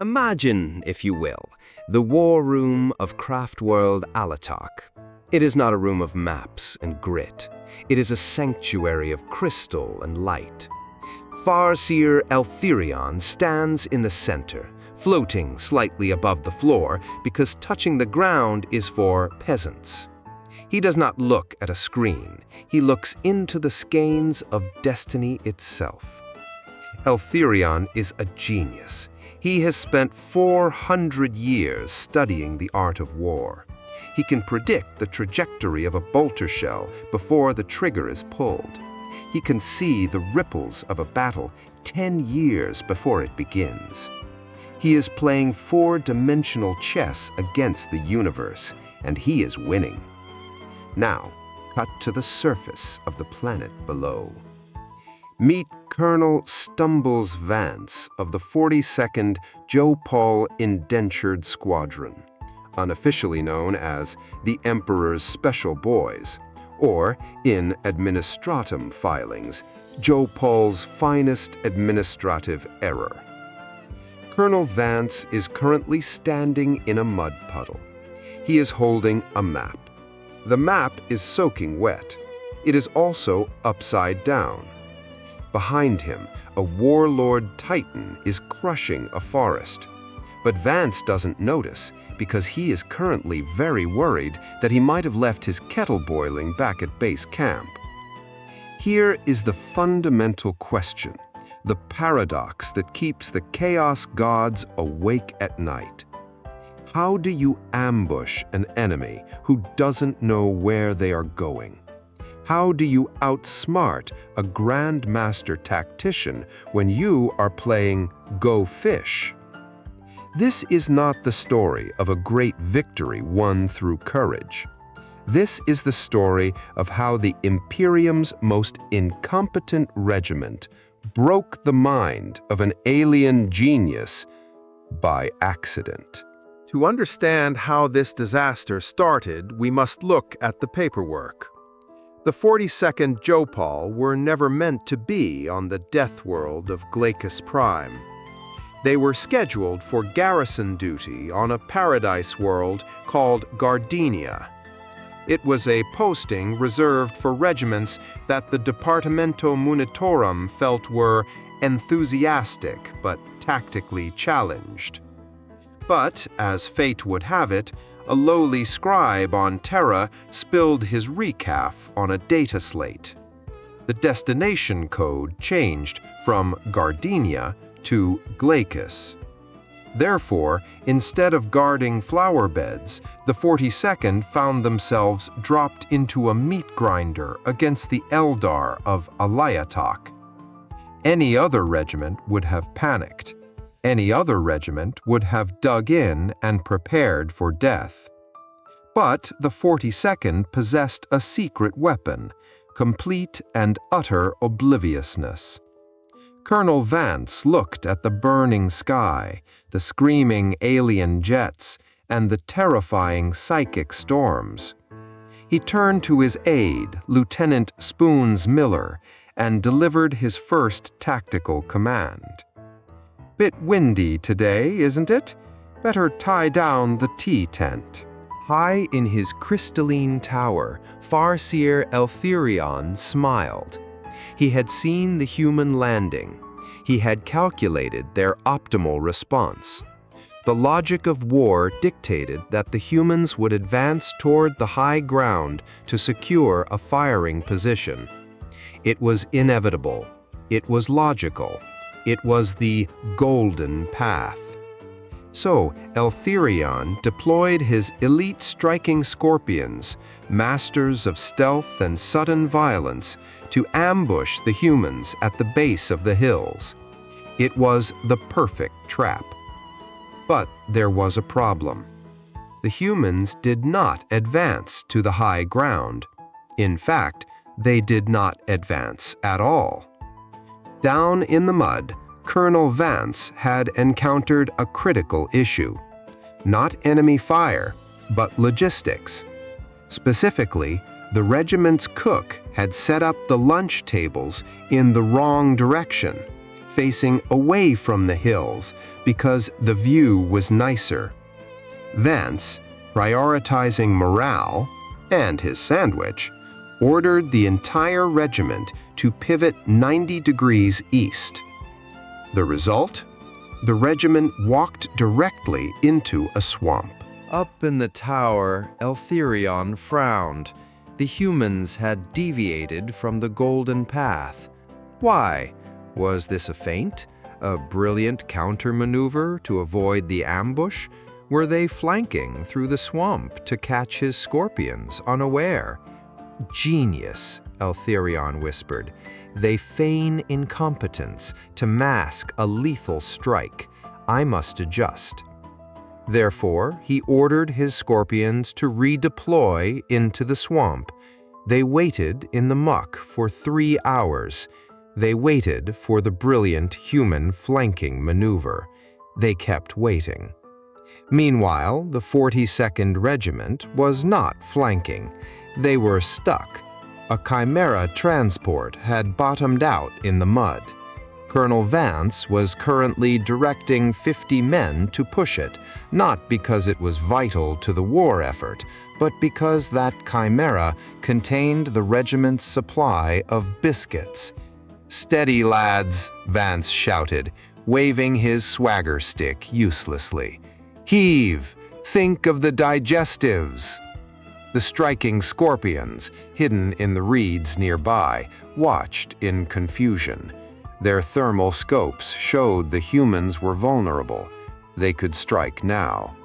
Imagine, if you will, the war room of Craftworld Alaitoc. It is not a room of maps and grit. It is a sanctuary of crystal and light. Farseer Eltherion stands in the center, floating slightly above the floor because touching the ground is for peasants. He does not look at a screen. He looks into the skeins of destiny itself. Eltherion is a genius. He has spent 400 years studying the art of war. He can predict the trajectory of a bolter shell before the trigger is pulled. He can see the ripples of a battle 10 years before it begins. He is playing four-dimensional chess against the universe, and he is winning. Now, cut to the surface of the planet below. Meet Colonel Stumbles Vance of the 42nd Jopal Indentured Squadron, unofficially known as the Emperor's Special Boys, or, in administratum filings, Jopal's finest administrative error. Colonel Vance is currently standing in a mud puddle. He is holding a map. The map is soaking wet. It is also upside down. Behind him, a warlord titan is crushing a forest. But Vance doesn't notice because he is currently very worried that he might have left his kettle boiling back at base camp. Here is the fundamental question, the paradox that keeps the chaos gods awake at night. How do you ambush an enemy who doesn't know where they are going? How do you outsmart a grandmaster tactician when you are playing Go Fish? This is not the story of a great victory won through courage. This is the story of how the Imperium's most incompetent regiment broke the mind of an alien genius by accident. To understand how this disaster started, we must look at the paperwork. The 42nd Jopal were never meant to be on the death world of Glacis Prime. They were scheduled for garrison duty on a paradise world called Gardenia. It was a posting reserved for regiments that the Departamento Munitorum felt were enthusiastic but tactically challenged. But, as fate would have it, a lowly scribe on Terra spilled his recaf on a data slate. The destination code changed from Gardenia to Glacis. Therefore, instead of guarding flower beds, the 42nd found themselves dropped into a meat grinder against the Eldar of Alaitoc. Any other regiment would have panicked. Any other regiment would have dug in and prepared for death. But the 42nd possessed a secret weapon, complete and utter obliviousness. Colonel Vance looked at the burning sky, the screaming alien jets, and the terrifying psychic storms. He turned to his aide, Lieutenant Spoons Miller, and delivered his first tactical command. Bit windy today, isn't it? Better tie down the tea tent. High in his crystalline tower, Farseer Eltherion smiled. He had seen the human landing. He had calculated their optimal response. The logic of war dictated that the humans would advance toward the high ground to secure a firing position. It was inevitable. It was logical. It was the golden path. So, Eltherion deployed his elite striking scorpions, masters of stealth and sudden violence, to ambush the humans at the base of the hills. It was the perfect trap. But there was a problem. The humans did not advance to the high ground. In fact, they did not advance at all. Down in the mud, Colonel Vance had encountered a critical issue. Not enemy fire, but logistics. Specifically, the regiment's cook had set up the lunch tables in the wrong direction, facing away from the hills because the view was nicer. Vance, prioritizing morale and his sandwich, ordered the entire regiment to pivot 90 degrees east. The result? The regiment walked directly into a swamp. Up in the tower, Eltherion frowned. The humans had deviated from the golden path. Why? Was this a feint? A brilliant counter-maneuver to avoid the ambush? Were they flanking through the swamp to catch his scorpions unaware? Genius, Eltherion whispered. They feign incompetence to mask a lethal strike. I must adjust. Therefore, he ordered his scorpions to redeploy into the swamp. They waited in the muck for 3 hours. They waited for the brilliant human flanking maneuver. They kept waiting. Meanwhile, the 42nd Regiment was not flanking. They were stuck. A Chimera transport had bottomed out in the mud. Colonel Vance was currently directing 50 men to push it, not because it was vital to the war effort, but because that Chimera contained the regiment's supply of biscuits. "Steady, lads," Vance shouted, waving his swagger stick uselessly. "Heave! Think of the digestives!" The striking scorpions, hidden in the reeds nearby, watched in confusion. Their thermal scopes showed the humans were vulnerable. They could strike now.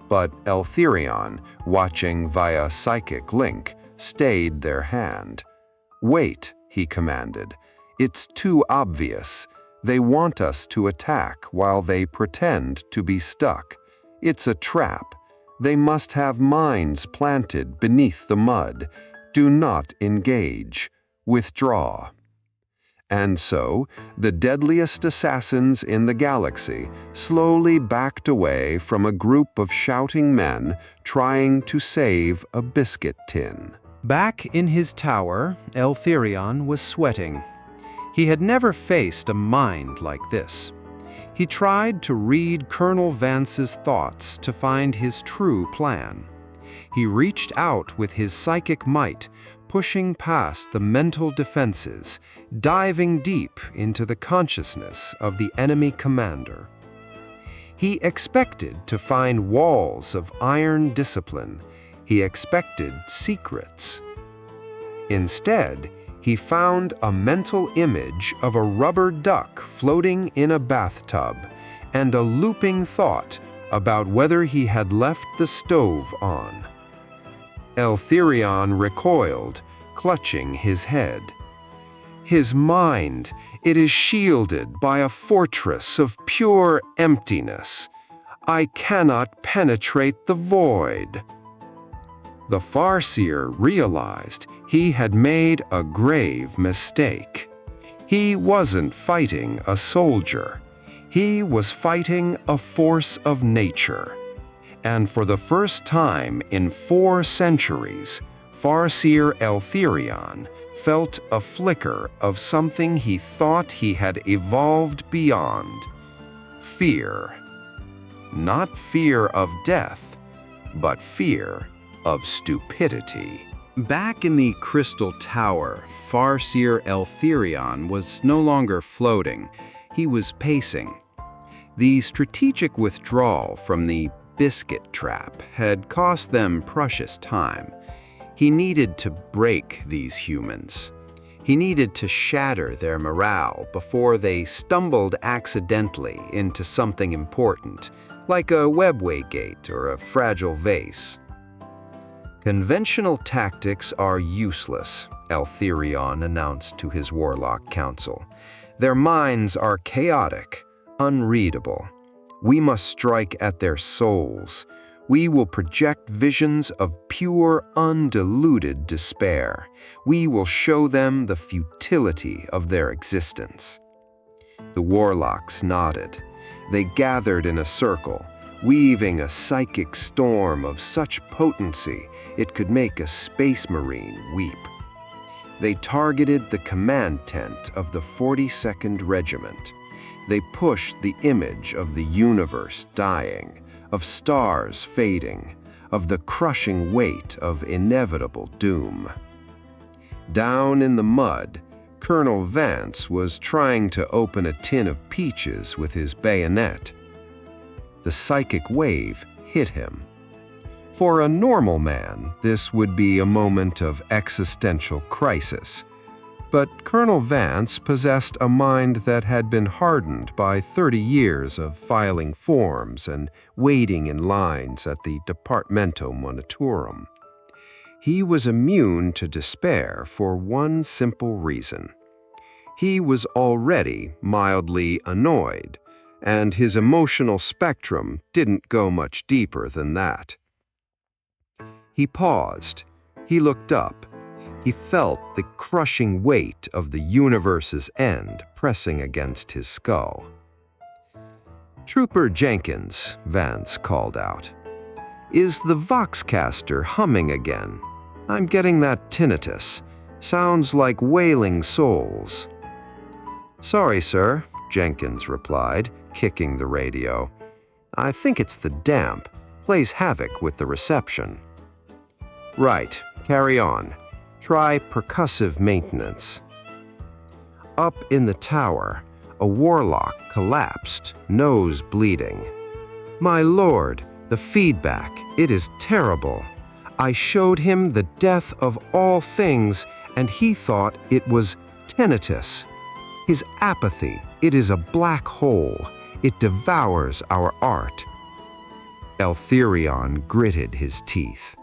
But Eltherion, watching via psychic link, stayed their hand. "Wait," he commanded. "It's too obvious. They want us to attack while they pretend to be stuck. It's a trap. They must have mines planted beneath the mud. Do not engage. Withdraw." And so, the deadliest assassins in the galaxy slowly backed away from a group of shouting men trying to save a biscuit tin. Back in his tower, Eltherion was sweating. He had never faced a mind like this. He tried to read Colonel Vance's thoughts to find his true plan. He reached out with his psychic might, pushing past the mental defenses, diving deep into the consciousness of the enemy commander. He expected to find walls of iron discipline. He expected secrets. Instead, he found a mental image of a rubber duck floating in a bathtub and a looping thought about whether he had left the stove on. Eltherion recoiled, clutching his head. His mind, it is shielded by a fortress of pure emptiness. I cannot penetrate the void. The Farseer realized he had made a grave mistake. He wasn't fighting a soldier. He was fighting a force of nature. And for the first time in 4 centuries, Farseer Eltherion felt a flicker of something he thought he had evolved beyond. Fear. Not fear of death, but fear of stupidity. Back in the Crystal Tower, Farseer Eltherion was no longer floating. He was pacing. The strategic withdrawal from the biscuit trap had cost them precious time. He needed to break these humans. He needed to shatter their morale before they stumbled accidentally into something important, like a webway gate or a fragile vase. Conventional tactics are useless, Eltherion announced to his warlock council. Their minds are chaotic, unreadable. We must strike at their souls. We will project visions of pure, undiluted despair. We will show them the futility of their existence. The warlocks nodded. They gathered in a circle, weaving a psychic storm of such potency it could make a space marine weep. They targeted the command tent of the 42nd Regiment. They pushed the image of the universe dying, of stars fading, of the crushing weight of inevitable doom. Down in the mud, Colonel Vance was trying to open a tin of peaches with his bayonet. The psychic wave hit him. For a normal man, this would be a moment of existential crisis. But Colonel Vance possessed a mind that had been hardened by 30 years of filing forms and waiting in lines at the Departamento Monitorum. He was immune to despair for one simple reason. He was already mildly annoyed, and his emotional spectrum didn't go much deeper than that. He paused. He looked up. He felt the crushing weight of the universe's end pressing against his skull. "Trooper Jenkins," Vance called out. "Is the Voxcaster humming again? I'm getting that tinnitus. Sounds like wailing souls." "Sorry, sir," Jenkins replied, kicking the radio. "I think it's the damp. Plays havoc with the reception." "Right, carry on. Try percussive maintenance." Up in the tower, a warlock collapsed, nose bleeding. "My lord, the feedback, it is terrible. I showed him the death of all things, and he thought it was tinnitus. His apathy, it is a black hole. It devours our art." Eltherion gritted his teeth.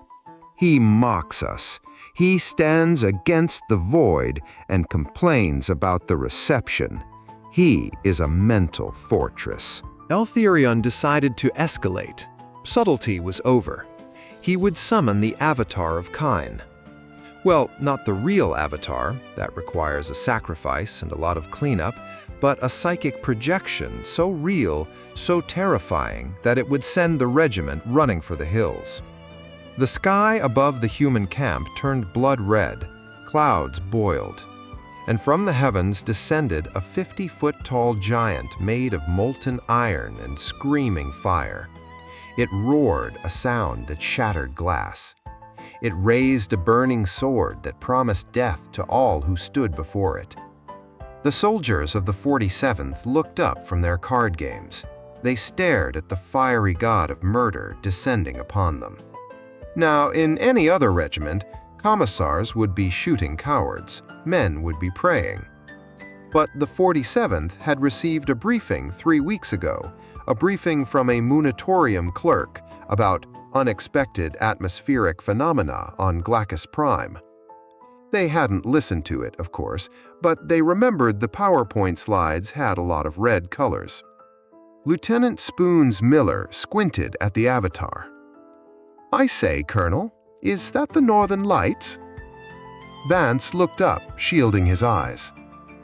"He mocks us. He stands against the void and complains about the reception. He is a mental fortress." Eltherion decided to escalate. Subtlety was over. He would summon the avatar of Khaine. Well, not the real avatar, that requires a sacrifice and a lot of cleanup, but a psychic projection so real, so terrifying, that it would send the regiment running for the hills. The sky above the human camp turned blood red, clouds boiled, and from the heavens descended a 50-foot-tall giant made of molten iron and screaming fire. It roared a sound that shattered glass. It raised a burning sword that promised death to all who stood before it. The soldiers of the 47th looked up from their card games. They stared at the fiery god of murder descending upon them. Now, in any other regiment, commissars would be shooting cowards, men would be praying. But the 47th had received a briefing 3 weeks ago, a briefing from a Munitorium clerk about unexpected atmospheric phenomena on Glacus Prime. They hadn't listened to it, of course, but they remembered the PowerPoint slides had a lot of red colors. Lieutenant Spoons Miller squinted at the avatar. "I say, Colonel, is that the Northern Lights?" Vance looked up, shielding his eyes.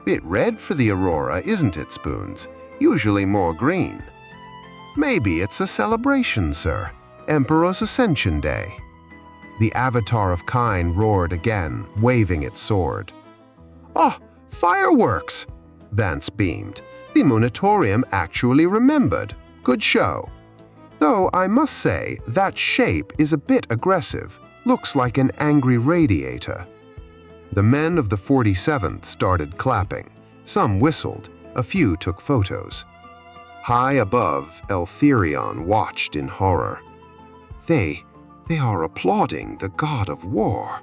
"Bit red for the aurora, isn't it, Spoons? Usually more green." "Maybe it's a celebration, sir. Emperor's Ascension Day." The avatar of Khaine roared again, waving its sword. "Oh, fireworks!" Vance beamed. "The Munitorium actually remembered. Good show. Though I must say, that shape is a bit aggressive. Looks like an angry radiator." The men of the 47th started clapping. Some whistled. A few took photos. High above, Eltherion watched in horror. They are applauding the god of war.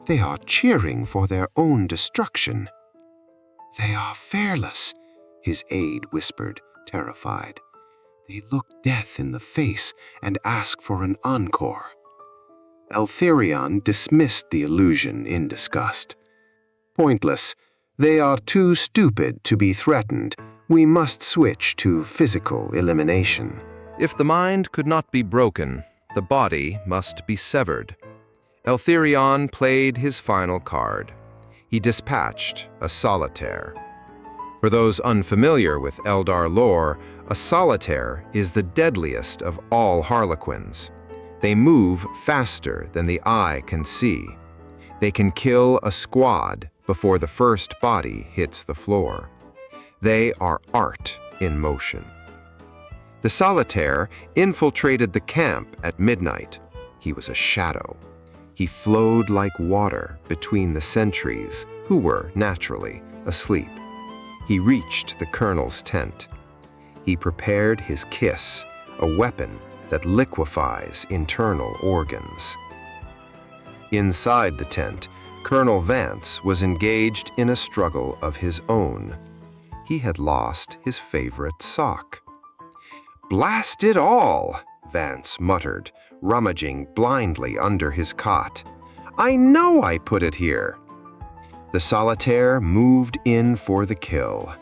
They are cheering for their own destruction." "They are fearless," his aide whispered, terrified. "They look death in the face and ask for an encore." Eltherion dismissed the illusion in disgust. "Pointless. They are too stupid to be threatened. We must switch to physical elimination." If the mind could not be broken, the body must be severed. Eltherion played his final card. He dispatched a solitaire. For those unfamiliar with Eldar lore, a solitaire is the deadliest of all harlequins. They move faster than the eye can see. They can kill a squad before the first body hits the floor. They are art, in motion. The solitaire infiltrated the camp at midnight. He was a shadow. He flowed like water between the sentries, who were, naturally, asleep. He reached the colonel's tent. He prepared his kiss, a weapon that liquefies internal organs. Inside the tent, Colonel Vance was engaged in a struggle of his own. He had lost his favorite sock. "Blast it all!" Vance muttered, rummaging blindly under his cot. "I know I put it here." The solitaire moved in for the kill.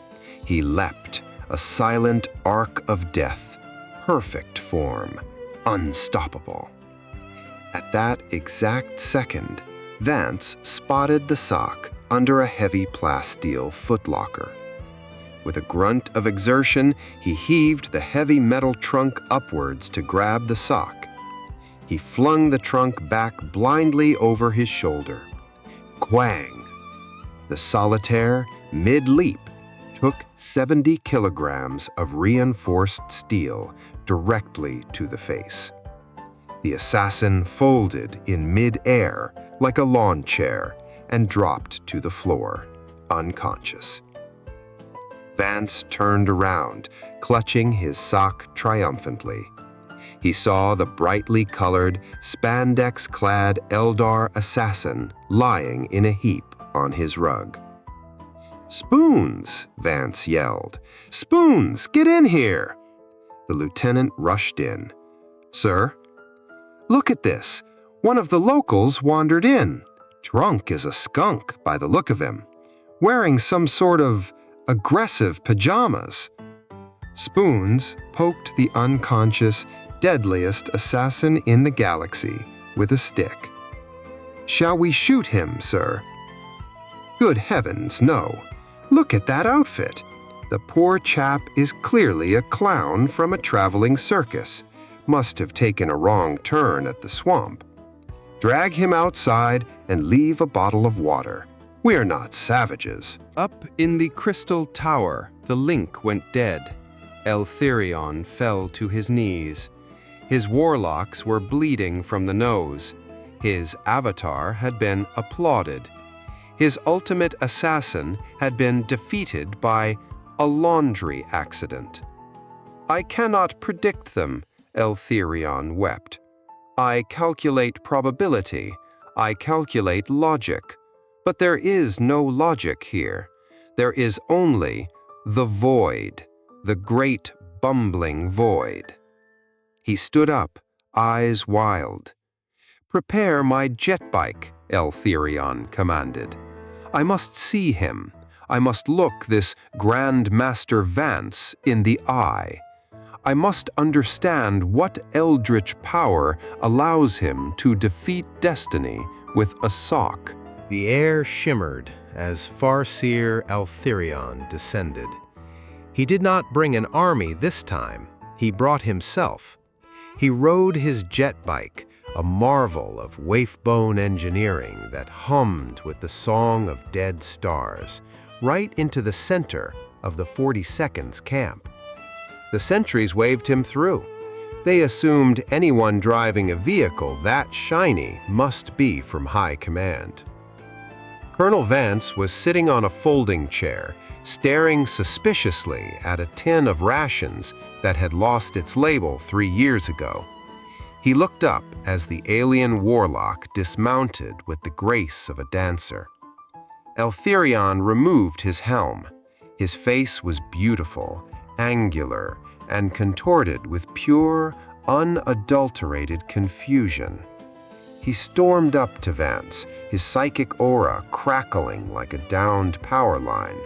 He leapt, a silent arc of death, perfect form, unstoppable. At that exact second, Vance spotted the sock under a heavy plasteel footlocker. With a grunt of exertion, he heaved the heavy metal trunk upwards to grab the sock. He flung the trunk back blindly over his shoulder. Quang! The solitaire, mid-leap, took 70 kilograms of reinforced steel directly to the face. The assassin folded in mid-air like a lawn chair and dropped to the floor, unconscious. Vance turned around, clutching his sock triumphantly. He saw the brightly colored, spandex-clad Eldar assassin lying in a heap on his rug. "Spoons!" Vance yelled. "Spoons, get in here!" The lieutenant rushed in. "Sir?" "Look at this. One of the locals wandered in. Drunk as a skunk by the look of him. Wearing some sort of aggressive pajamas." Spoons poked the unconscious, deadliest assassin in the galaxy with a stick. "Shall we shoot him, sir?" "Good heavens, no. Look at that outfit. The poor chap is clearly a clown from a traveling circus. Must have taken a wrong turn at the swamp. Drag him outside and leave a bottle of water. We're not savages." Up in the crystal tower, the link went dead. Eltharion fell to his knees. His warlocks were bleeding from the nose. His avatar had been applauded. His ultimate assassin had been defeated by a laundry accident. "I cannot predict them," Eltharion wept. "I calculate probability. I calculate logic. But there is no logic here. There is only the void, the great bumbling void." He stood up, eyes wild. "Prepare my jet bike," Eltharion commanded. "I must see him. I must look this Grand Master Vance in the eye. I must understand what eldritch power allows him to defeat destiny with a sock." The air shimmered as Farseer Eltharion descended. He did not bring an army this time. He brought himself. He rode his jet bike, a marvel of wafebone engineering that hummed with the song of dead stars, right into the center of the 42nd's camp. The sentries waved him through. They assumed anyone driving a vehicle that shiny must be from high command. Colonel Vance was sitting on a folding chair, staring suspiciously at a tin of rations that had lost its label 3 years ago. He looked up as the alien warlock dismounted with the grace of a dancer. Eltharion removed his helm. His face was beautiful, angular, and contorted with pure, unadulterated confusion. He stormed up to Vance, his psychic aura crackling like a downed power line.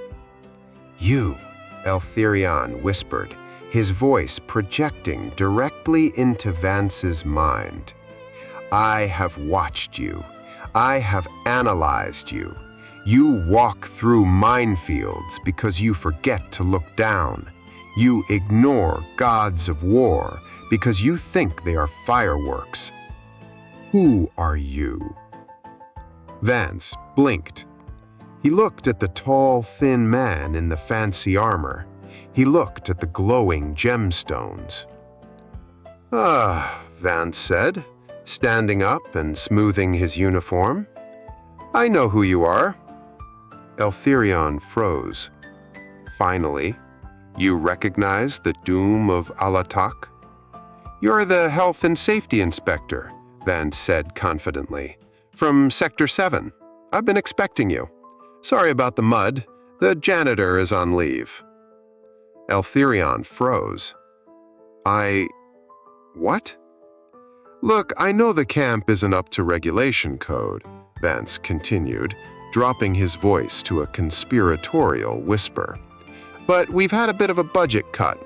"You," Eltharion whispered, his voice projecting directly into Vance's mind. "I have watched you. I have analyzed you. You walk through minefields because you forget to look down. You ignore gods of war because you think they are fireworks. Who are you?" Vance blinked. He looked at the tall, thin man in the fancy armor. He looked at the glowing gemstones. "Ah," Vance said, standing up and smoothing his uniform. "I know who you are." Eltherion froze. "Finally, you recognize the doom of Alaitoc?" "You're the health and safety inspector," Vance said confidently. "From Sector 7. I've been expecting you. Sorry about the mud. The janitor is on leave." Eltherion froze. What? "Look, I know the camp isn't up to regulation code," Vance continued, dropping his voice to a conspiratorial whisper. "But we've had a bit of a budget cut.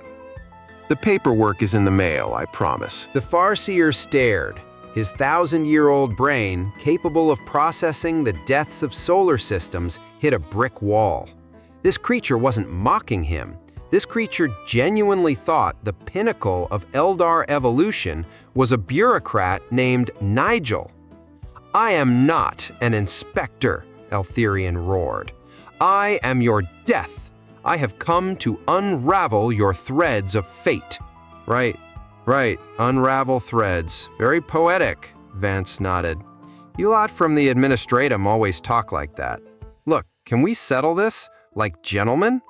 The paperwork is in the mail, I promise." The Farseer stared, his 1,000-year-old brain, capable of processing the deaths of solar systems, hit a brick wall. This creature wasn't mocking him. This creature genuinely thought the pinnacle of Eldar evolution was a bureaucrat named Nigel. "I am not an inspector," Eltherion roared. "I am your death. I have come to unravel your threads of fate." Right, unravel threads. Very poetic, Vance nodded. "You lot from the administratum always talk like that. Look, can we settle this, like gentlemen?"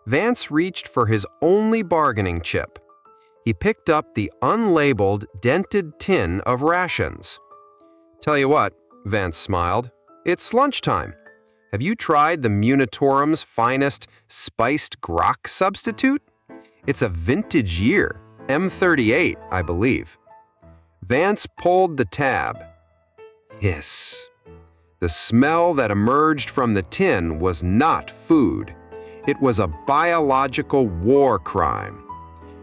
Vance reached for his only bargaining chip. He picked up the unlabeled, dented tin of rations. "Tell you what," Vance smiled, "it's lunchtime. Have you tried the Munitorum's finest spiced grok substitute? It's a vintage year, M38, I believe." Vance pulled the tab. Hiss. The smell that emerged from the tin was not food. It was a biological war crime.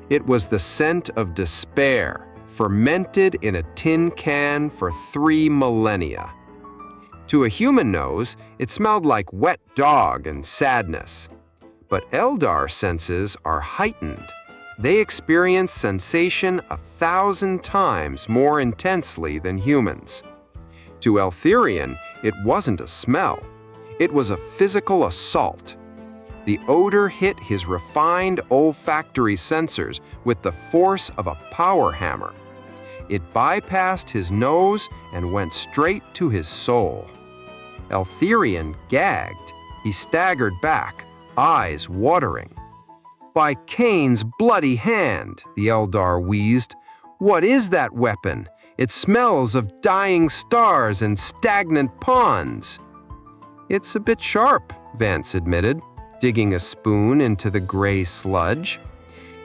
It was the scent of despair, fermented in a tin can for 3 millennia. To a human nose, it smelled like wet dog and sadness. But Eldar senses are heightened. They experience sensation 1,000 times more intensely than humans. To Eltherion, it wasn't a smell. It was a physical assault. The odor hit his refined olfactory sensors with the force of a power hammer. It bypassed his nose and went straight to his soul. Eltherion gagged. He staggered back, eyes watering. "By Khaine's bloody hand," the Eldar wheezed. "What is that weapon? It smells of dying stars and stagnant ponds." "It's a bit sharp," Vance admitted, digging a spoon into the gray sludge.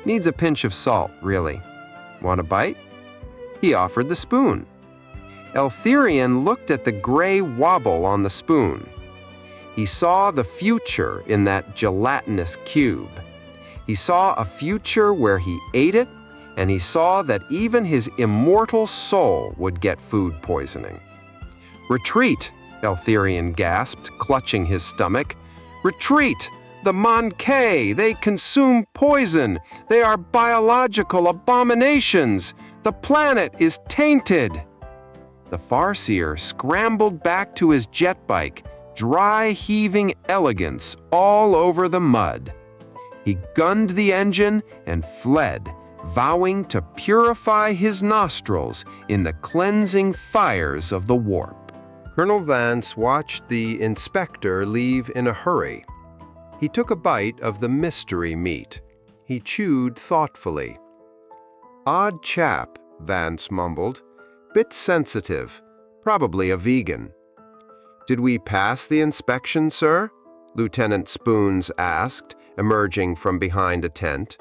"Needs a pinch of salt, really. Want a bite?" He offered the spoon. Eltherion looked at the gray wobble on the spoon. He saw the future in that gelatinous cube. He saw a future where he ate it, and he saw that even his immortal soul would get food poisoning. "Retreat!" Eltherion gasped, clutching his stomach. "Retreat! The Monkey! They consume poison! They are biological abominations! The planet is tainted!" The Farseer scrambled back to his jet bike, dry heaving elegance all over the mud. He gunned the engine and fled, vowing to purify his nostrils in the cleansing fires of the warp. Colonel Vance watched the inspector leave in a hurry. He took a bite of the mystery meat. He chewed thoughtfully. "Odd chap," Vance mumbled. "Bit sensitive. Probably a vegan." "Did we pass the inspection, sir?" Lieutenant Spoons asked, emerging from behind a tent.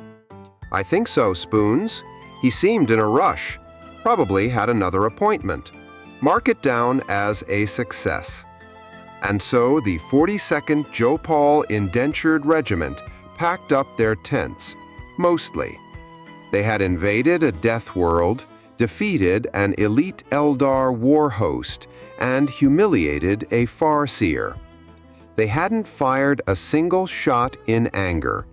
"I think so, Spoons. He seemed in a rush. Probably had another appointment. Mark it down as a success." And so the 42nd Jopal Indentured Regiment packed up their tents, mostly. They had invaded a death world, defeated an elite Eldar war host, and humiliated a Farseer. They hadn't fired a single shot in anger.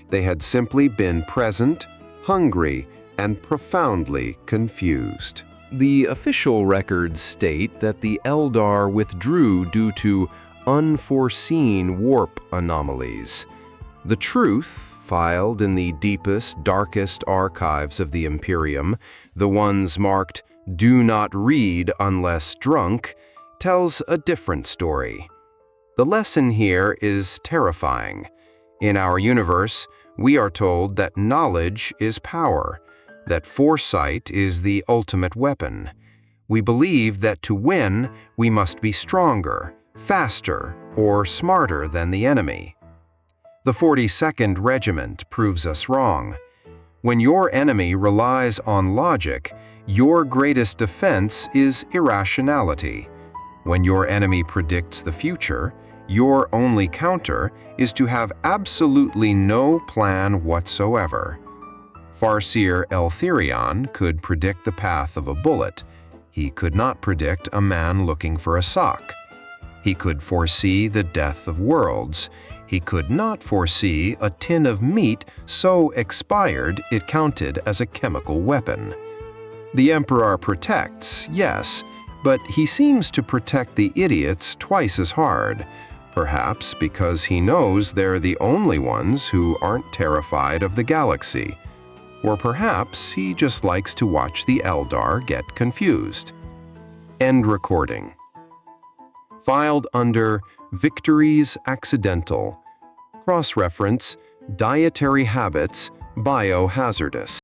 They had simply been present, hungry, and profoundly confused. The official records state that the Eldar withdrew due to unforeseen warp anomalies. The truth, filed in the deepest, darkest archives of the Imperium, the ones marked, "Do not read unless drunk," tells a different story. The lesson here is terrifying. In our universe, we are told that knowledge is power, that foresight is the ultimate weapon. We believe that to win, we must be stronger, faster, or smarter than the enemy. The 42nd Regiment proves us wrong. When your enemy relies on logic, your greatest defense is irrationality. When your enemy predicts the future, your only counter is to have absolutely no plan whatsoever. Farseer Eltherion could predict the path of a bullet. He could not predict a man looking for a sock. He could foresee the death of worlds. He could not foresee a tin of meat so expired it counted as a chemical weapon. The Emperor protects, yes, but he seems to protect the idiots twice as hard, perhaps because he knows they're the only ones who aren't terrified of the galaxy. Or perhaps he just likes to watch the Eldar get confused. End recording. Filed under Victories Accidental. Cross-reference Dietary Habits Biohazardous.